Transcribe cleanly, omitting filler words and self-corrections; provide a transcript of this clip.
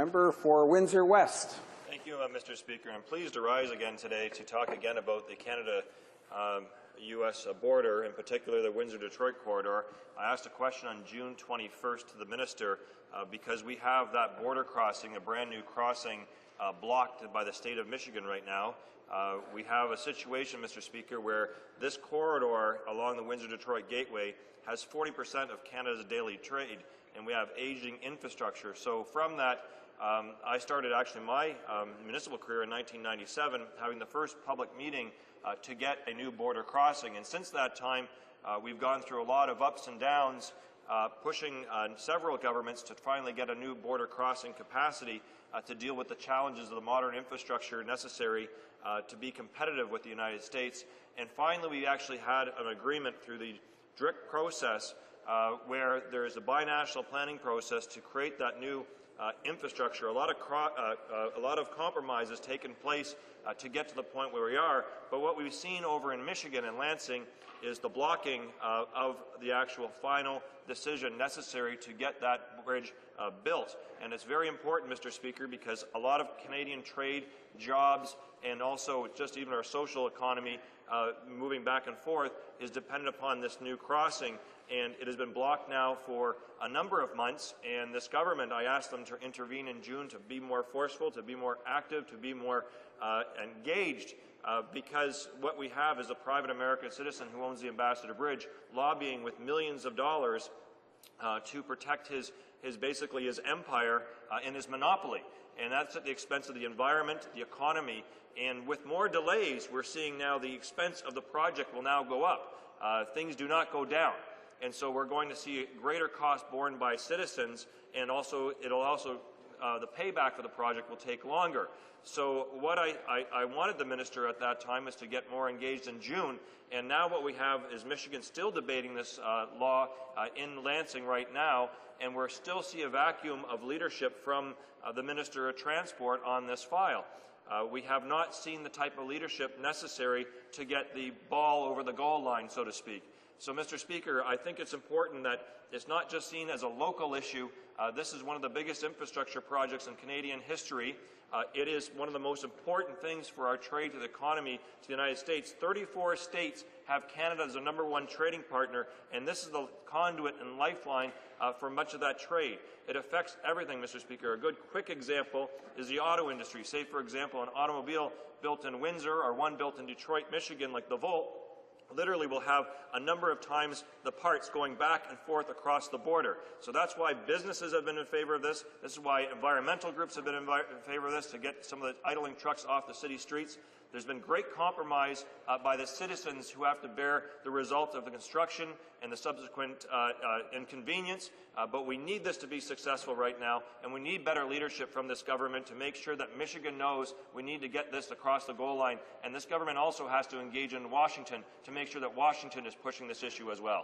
member for Windsor West. Thank you, Mr. Speaker. I'm pleased to rise again today to talk again about the Canada-U.S. border, in particular the Windsor-Detroit corridor. I asked a question on June 21st to the Minister because we have that border crossing, a brand new crossing, blocked by the state of Michigan right now. We have a situation, Mr. Speaker, where this corridor along the Windsor-Detroit Gateway has 40% of Canada's daily trade, and we have aging infrastructure. So from that, I started actually my municipal career in 1997, having the first public meeting to get a new border crossing. And since that time, we've gone through a lot of ups and downs, pushing several governments to finally get a new border crossing capacity to deal with the challenges of the modern infrastructure necessary to be competitive with the United States. And finally, we actually had an agreement through the DRIC process where there is a binational planning process to create that new infrastructure. A lot of compromise has taken place to get to the point where we are, but what we've seen over in Michigan and Lansing is the blocking of the actual final decision necessary to get that bridge built. And it's very important, Mr. Speaker, because a lot of Canadian trade, jobs, and also just even our social economy moving back and forth is dependent upon this new crossing. And it has been blocked now for a number of months, and this government, I asked them to intervene in June to be more forceful, to be more active, to be more engaged, because what we have is a private American citizen who owns the Ambassador Bridge lobbying with millions of dollars to protect basically his empire and his monopoly. And that's at the expense of the environment, the economy, and with more delays, we're seeing now the expense of the project will now go up. Things do not go down. And so we're going to see greater cost borne by citizens, and also the payback for the project will take longer. So what I wanted the minister at that time is to get more engaged in June, and now what we have is Michigan still debating this law in Lansing right now, and we're still see a vacuum of leadership from the Minister of Transport on this file. We have not seen the type of leadership necessary to get the ball over the goal line, so to speak. So, Mr. Speaker, I think it's important that it's not just seen as a local issue. This is one of the biggest infrastructure projects in Canadian history. It is one of the most important things for our trade to the economy to the United States. 34 states have Canada as a #1 trading partner, and this is the conduit and lifeline for much of that trade. It affects everything, Mr. Speaker. A good quick example is the auto industry. Say, for example, an automobile built in Windsor or one built in Detroit, Michigan, like the Volt, literally will have a number of times the parts going back and forth across the border. So that's why businesses have been in favor of this. This is why environmental groups have been in favor of this, to get some of the idling trucks off the city streets. There's been great compromise by the citizens who have to bear the result of the construction and the subsequent inconvenience, but we need this to be successful right now, and we need better leadership from this government to make sure that Michigan knows we need to get this across the goal line, and this government also has to engage in Washington to make sure that Washington is pushing this issue as well.